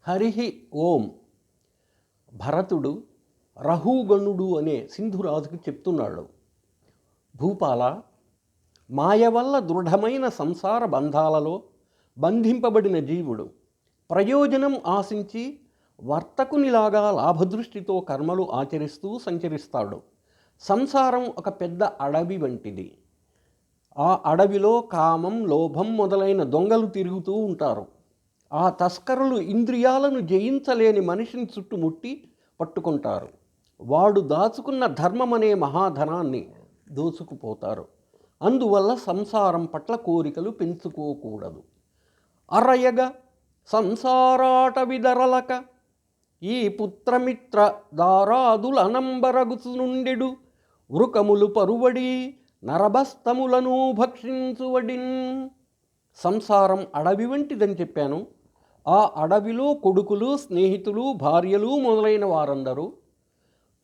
హరి ఓం. భరతుడు రహుగణుడు అనే సింధురాజుకు చెప్తున్నాడు, భూపాల, మాయ వల్ల దృఢమైన సంసార బంధాలలో బంధింపబడిన జీవుడు ప్రయోజనం ఆశించి వర్తకునిలాగా లాభదృష్టితో కర్మలు ఆచరిస్తూ సంచరిస్తాడు. సంసారం ఒక పెద్ద అడవి వంటిది. ఆ అడవిలో కామం, లోభం మొదలైన దొంగలు తిరుగుతూ ఉంటారు. ఆ తస్కరులు ఇంద్రియాలను జయించలేని మనిషిని చుట్టుముట్టి పట్టుకుంటారు. వాడు దాచుకున్న ధర్మమనే మహాధనాన్ని దోచుకుపోతారు. అందువల్ల సంసారం పట్ల కోరికలు పెంచుకోకూడదు. అరయగ సంసారాట విదరలక ఈ పుత్రమిత్ర దారాదులనంబరగుచు నుండెడు వృకములు పరువడి నరభస్తములను భక్షించువడిన్. సంసారం అడవి వంటిదని చెప్పాను. ఆ అడవిలో కొడుకులు, స్నేహితులు, భార్యలు మొదలైన వారందరూ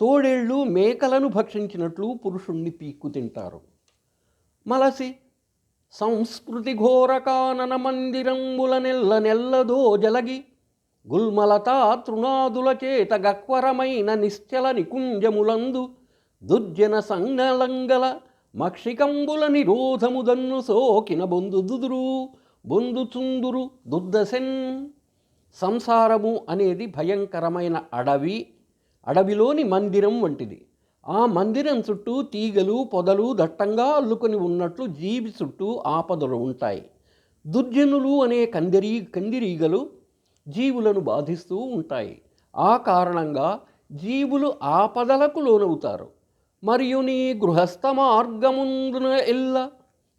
తోడేళ్ళు మేకలను భక్షించినట్లు పురుషుణ్ణి పీక్కు తింటారు. మలసి సంస్కృతి ఘోరకానన మందిరంబుల నెల్లదో జలగి గుల్మలతా తృణాదుల చేత గక్వరమైన నిశ్చల నికుంజములందు దుర్జన సంగలంగల మక్షికంబుల నిరోధముదన్ను సోకిన బొందుచుందురు దుర్దశన్. సంసారము అనేది భయంకరమైన అడవిలోని మందిరం వంటిది. ఆ మందిరం చుట్టూ తీగలు, పొదలు దట్టంగా అల్లుకొని ఉన్నట్లు జీవి చుట్టూ ఆపదలు ఉంటాయి. దుర్జనులు అనే కందిరీగలు జీవులను బాధిస్తూ ఉంటాయి. ఆ కారణంగా జీవులు ఆపదలకు లోనవుతారు. మరియు నీ గృహస్థ మార్గముందున ఎల్ల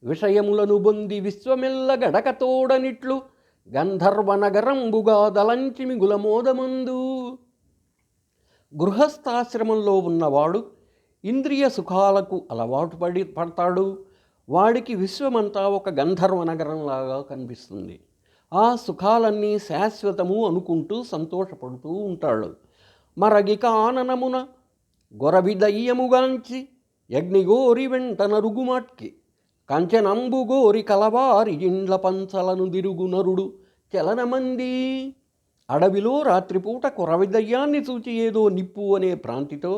విషయములను బొంది విశ్వమెల్ల గడకతోడనిట్లు గంధర్వనగరంబుగా దలంచి మిగుల మోదమందు. గృహస్థాశ్రమంలో ఉన్నవాడు ఇంద్రియ సుఖాలకు అలవాటు పడతాడు. వాడికి విశ్వమంతా ఒక గంధర్వ నగరంలాగా కనిపిస్తుంది. ఆ సుఖాలన్నీ శాశ్వతము అనుకుంటూ సంతోషపడుతూ ఉంటాడు. మరగి కాననమున గొరవిదయ్యముగాంచి యజ్ఞిగోరి వెంట నరుగుమాట్కి కంచెనంబుగోరి కలవారి ఇండ్ల పంచలను దిరుగు నరుడు చలనమంది. అడవిలో రాత్రిపూట కొరవిదయ్యాన్ని చూచి ఏదో నిప్పు అనే భ్రాంతితో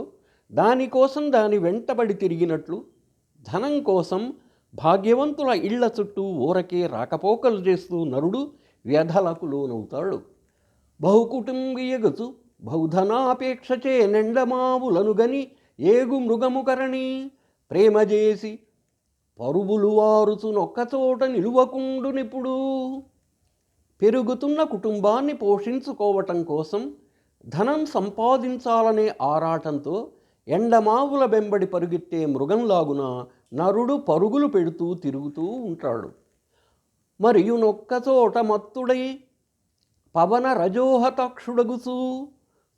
దానికోసం దాని వెంటబడి తిరిగినట్లు ధనం కోసం భాగ్యవంతుల ఇళ్ల చుట్టూ ఊరకే రాకపోకలు చేస్తూ నరుడు వ్యధలకు లోనవుతాడు. బహుకుటుంబీయగచు బహుధనాపేక్షచే నెండమావులను గని ఏగు మృగము కరణి ప్రేమ చేసి పరుబులు వారుచు నొక్కచోట నిలువకుండు నిపుడు. పెరుగుతున్న కుటుంబాన్ని పోషించుకోవటం కోసం ధనం సంపాదించాలనే ఆరాటంతో ఎండమావుల వెంబడి పరుగెత్తే మృగంలాగున నరుడు పరుగులు పెడుతూ తిరుగుతూ ఉంటాడు. మరియు నొక్కచోట మత్తుడై పవన రజోహతాక్షుడగుచూ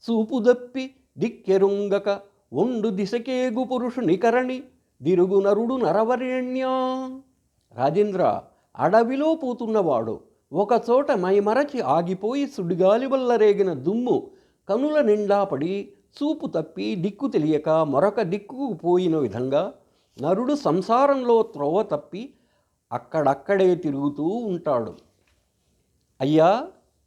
చూపుదప్పి దిక్కెరుంగక ఒండు దిశకేగు పురుషునికరణి దిరుగు నరుడు నరవరేణ్యా. రాజేంద్ర, అడవిలో పోతున్నవాడు ఒకచోట మైమరచి ఆగిపోయి సుడిగాలి వల్ల రేగిన దుమ్ము కనుల నిండా పడి చూపు తప్పి దిక్కు తెలియక మరొక దిక్కుకు పోయిన విధంగా నరుడు సంసారంలో త్రోవ తప్పి అక్కడక్కడే తిరుగుతూ ఉంటాడు. అయ్యా,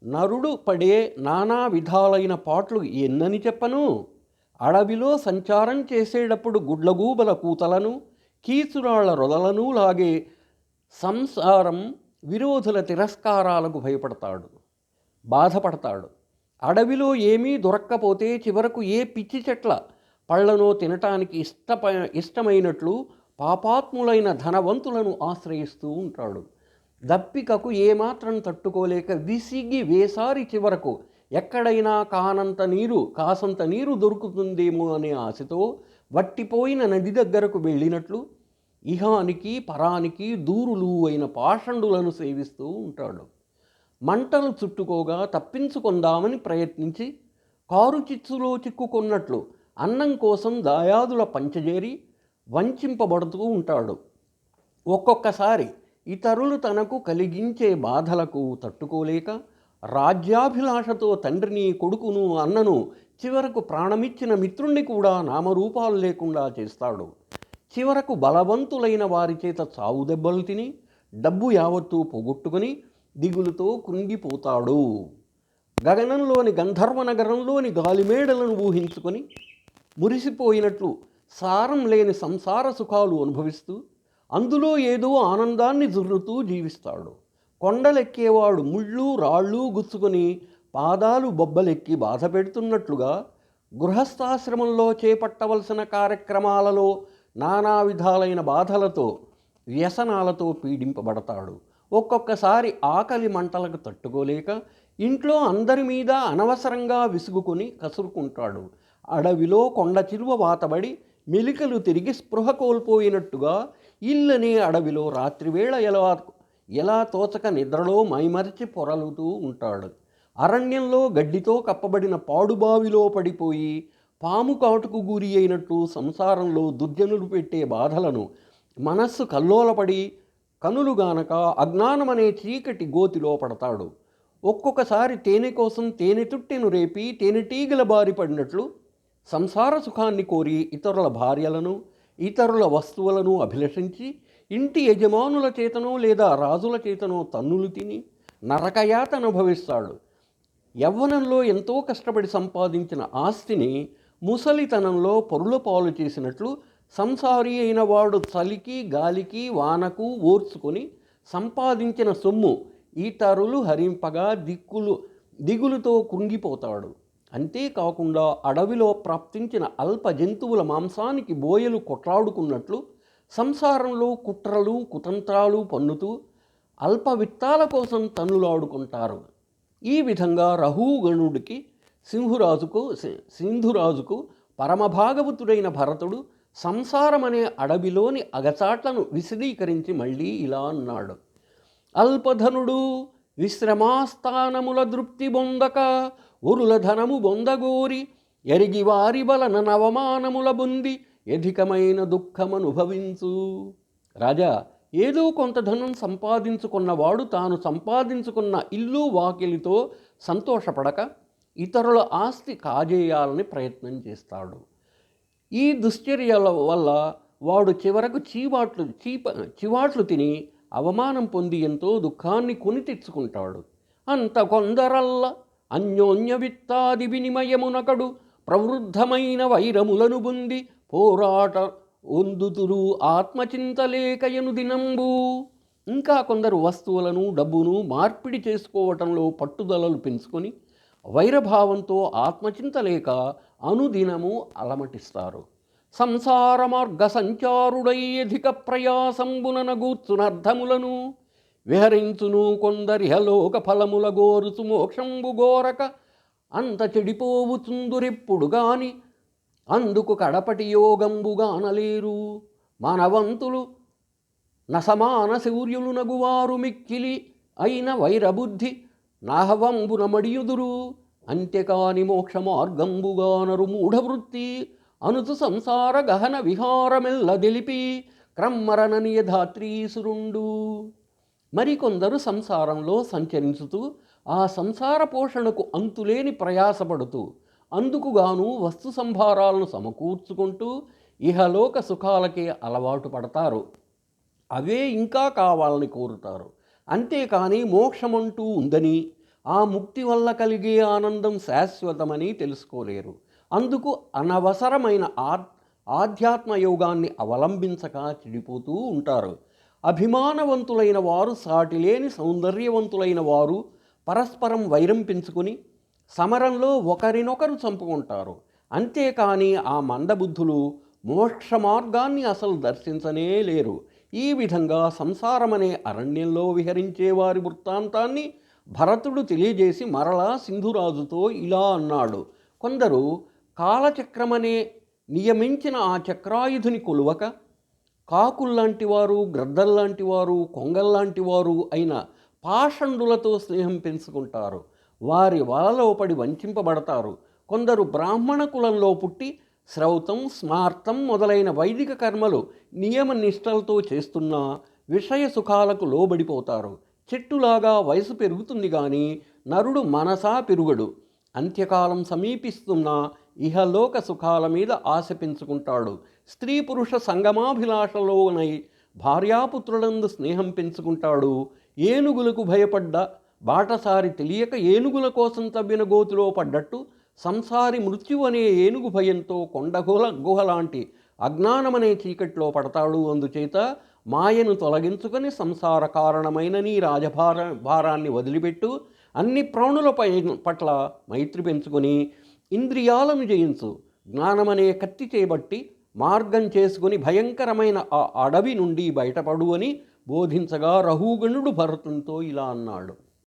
నరుడు పడే నానా విధాలైన పాట్లు ఎన్నని చెప్పను. అడవిలో సంచారం చేసేటప్పుడు గుడ్లగూబల కూతలను, కీచురాళ్ల రొదలను లాగే సంసారం విరోధుల తిరస్కారాలకు భయపడతాడు, బాధపడతాడు. అడవిలో ఏమీ దొరక్కపోతే చివరకు ఏ పిచ్చి చెట్ల పళ్లనో తినటానికి ఇష్టమైనట్లు పాపాత్ములైన ధనవంతులను ఆశ్రయిస్తూ ఉంటాడు. దప్పికకు ఏమాత్రం తట్టుకోలేక విసిగి వేసారి చివరకు ఎక్కడైనా కాసంత నీరు దొరుకుతుందేమో అనే ఆశతో వట్టిపోయిన నది దగ్గరకు వెళ్ళినట్లు ఇహానికి పరానికి దూరులు అయిన పాషండులను సేవిస్తూ ఉంటాడు. మంటలు చుట్టుకోగా తప్పించుకుందామని ప్రయత్నించి కారు చిచ్చులో చిక్కుకున్నట్లు అన్నం కోసం దాయాదుల పంచజేరి వంచింపబడుతూ ఉంటాడు. ఒక్కొక్కసారి ఇతరులు తనకు కలిగించే బాధలకు తట్టుకోలేక రాజ్యాభిలాషతో తండ్రిని, కొడుకును, అన్నను, చివరకు ప్రాణమిచ్చిన మిత్రుణ్ణి కూడా నామరూపాలు లేకుండా చేస్తాడు. చివరకు బలవంతులైన వారి చేత చావు దెబ్బలు తిని డబ్బు యావత్తూ పోగొట్టుకుని దిగులుతో కృంగిపోతాడు. గగనంలోని గంధర్వ నగరంలోని గాలిమేడలను ఊహించుకొని మురిసిపోయినట్లు సారం లేని సంసార సుఖాలు అనుభవిస్తూ అందులో ఏదో ఆనందాన్ని జుర్రుతూ జీవిస్తాడు. కొండలెక్కేవాడు ముళ్ళు రాళ్ళు గుచ్చుకొని పాదాలు బొబ్బలెక్కి బాధ పెడుతున్నట్లుగా గృహస్థాశ్రమంలో చేపట్టవలసిన కార్యక్రమాలలో నానా విధాలైన బాధలతో వ్యసనాలతో పీడింపబడతాడు. ఒక్కొక్కసారి ఆకలి మంటలకు తట్టుకోలేక ఇంట్లో అందరి మీద అనవసరంగా విసుగుకొని కసురుకుంటాడు. అడవిలో కొండ చిలువ వాతబడి మెలికలు తిరిగి స్పృహ కోల్పోయినట్టుగా ఇల్లనే అడవిలో రాత్రివేళ ఎలా తోచక నిద్రలో మైమరిచి పొరలుతూ ఉంటాడు. అరణ్యంలో గడ్డితో కప్పబడిన పాడుబావిలో పడిపోయి పాము కాటుకు గురి అయినట్టు సంసారంలో దుర్జనులు పెట్టే బాధలను మనస్సు కల్లోలపడి కనులుగానక అజ్ఞానమనే చీకటి గోతిలో పడతాడు. ఒక్కొక్కసారి తేనె కోసం తేనె తుట్టెను రేపి తేనెటీగల బారి పడినట్లు సంసార సుఖాన్ని కోరి ఇతరుల భార్యలను ఇతరుల వస్తువులను అభిలషించి ఇంటి యజమానుల చేతనో లేదా రాజుల చేతనో తన్నులు తిని నరకయాత అనుభవిస్తాడు. యవ్వనంలో ఎంతో కష్టపడి సంపాదించిన ఆస్తిని ముసలితనంలో పరుల పాలు చేసినట్లు సంసారి అయిన వాడు చలికి గాలికి వానకు ఓర్చుకొని సంపాదించిన సొమ్ము ఇతరులు హరింపగా దిగులుతో కృంగిపోతాడు. అంతేకాకుండా అడవిలో ప్రాప్తించిన అల్ప జంతువుల మాంసానికి బోయలు కొట్లాడుకున్నట్లు సంసారంలో కుట్రలు కుతంత్రాలు పన్నుతూ అల్ప విత్తాల కోసం తన్నులాడుకుంటారు. ఈ విధంగా రహూగణుడికి సింధురాజుకు పరమభాగవతుడైన భరతుడు సంసారమనే అడవిలోని అగచాట్లను విశదీకరించి మళ్ళీ ఇలా అన్నాడు. అల్పధనుడు విశ్రమాస్థానముల దృప్తి బొందక ఒరుల ధనము బొందగోరి ఎరిగి వారి వలన నవమానముల బొంది అధికమైన దుఃఖమనుభవించు. రాజా, ఏదో కొంత ధనం సంపాదించుకున్నవాడు తాను సంపాదించుకున్న ఇల్లు వాకిలితో సంతోషపడక ఇతరుల ఆస్తి కాజేయాలని ప్రయత్నం చేస్తాడు. ఈ దుశ్చర్యల వల్ల వాడు చివరకు చివాట్లు తిని అవమానం పొంది ఎంతో దుఃఖాన్ని కొని తెచ్చుకుంటాడు. అంత కొందరల్ల అన్యోన్య విత్తాది వినిమయమునకడు ప్రవృద్ధమైన వైరములను బొంది పోరాట ఒందుతురు ఆత్మచింతలేకయను దినంబు. ఇంకా కొందరు వస్తువులను డబ్బును మార్పిడి చేసుకోవటంలో పట్టుదలలు పెంచుకొని వైరభావంతో ఆత్మచింత లేక అనుదినము అలమటిస్తారు. సంసార మార్గ సంచారుడై అధిక ప్రయాసంబుననగూర్చునర్థములను విహరించును కొందరిహలోక ఫలముల గోరుచు మోక్షంబు గోరక అంత చెడిపోవుచుందురెప్పుడు గాని అందుకు కడపటి యోగంబుగానలేరు. మానవంతులు నసమాన శౌర్యులు నగువారు మిక్కిలి అయిన వైరబుద్ధి నాహవంబున మడియుదురు. అంత్యకాని మోక్ష మార్గంబుగానరు మూఢవృత్తి అనుచు సంసార గహన విహారమెల్ల దెలిపి క్రమ్మరనని యధాత్రీసురుండు. మరికొందరు సంసారంలో సంచరించుతూ ఆ సంసార పోషణకు అంతులేని ప్రయాసపడుతూ అందుకుగాను వస్తు సంభారాలను సమకూర్చుకుంటూ ఇహలోక సుఖాలకే అలవాటు పడతారు. అవే ఇంకా కావాలని కోరుతారు. అంతేకాని మోక్షమంటూ ఉందని ఆ ముక్తి వల్ల కలిగే ఆనందం శాశ్వతమని తెలుసుకోలేరు. అందుకు అనవసరమైన ఆధ్యాత్మ యోగాన్ని అవలంబించక చెడిపోతూ ఉంటారు. అభిమానవంతులైన వారు సాటిలేని సౌందర్యవంతులైన వారు పరస్పరం వైరం పెంచుకొని సమరంలో ఒకరినొకరు చంపుకుంటారు. అంతేకాని ఆ మందబుద్ధులు మోక్ష మార్గాన్ని అసలు దర్శించనే లేరు. ఈ విధంగా సంసారమనే అరణ్యంలో విహరించే వారి వృత్తాంతాన్ని భరతుడు తెలియజేసి మరలా సింధురాజుతో ఇలా అన్నాడు. కొందరు కాలచక్రమనే నియమించిన ఆ చక్రాయుధుని కొలువక కాకుల్లాంటి వారు, గ్రద్దల్లాంటి వారు, కొంగల్లాంటి వారు అయిన పాషండులతో స్నేహం పెంచుకుంటారు. వారి వలలో పడి వంచింపబడతారు. కొందరు బ్రాహ్మణ కులంలో పుట్టి శ్రౌతం, స్మార్తం మొదలైన వైదిక కర్మలు నియమ నిష్టలతో చేస్తున్న విషయ సుఖాలకు లోబడిపోతారు. చెట్టులాగా వయసు పెరుగుతుంది కానీ నరుడు మనసా పెరుగడు. అంత్యకాలం సమీపిస్తున్న ఇహలోక సుఖాల మీద ఆశ పెంచుకుంటాడు. స్త్రీ పురుష సంగమాభిలాషలోనై భార్యాపుత్రులందు స్నేహం పెంచుకుంటాడు. ఏనుగులకు భయపడ్డ బాటసారి తెలియక ఏనుగుల కోసం తవ్విన గోతిలో పడ్డట్టు సంసారి మృత్యు అనే ఏనుగు భయంతో గుహలాంటి అజ్ఞానమనే చీకట్లో పడతాడు. అందుచేత మాయను తొలగించుకొని సంసార కారణమైన నీ భారాన్ని వదిలిపెట్టు. అన్ని ప్రాణుల పట్ల మైత్రి పెంచుకొని ఇంద్రియాలను జయించు. జ్ఞానమనే కత్తి చేపట్టి మార్గం చేసుకుని భయంకరమైన ఆ అడవి నుండి బయటపడు అని బోధించగా రహూగణుడు భరతంతో ఇలా అన్నాడు.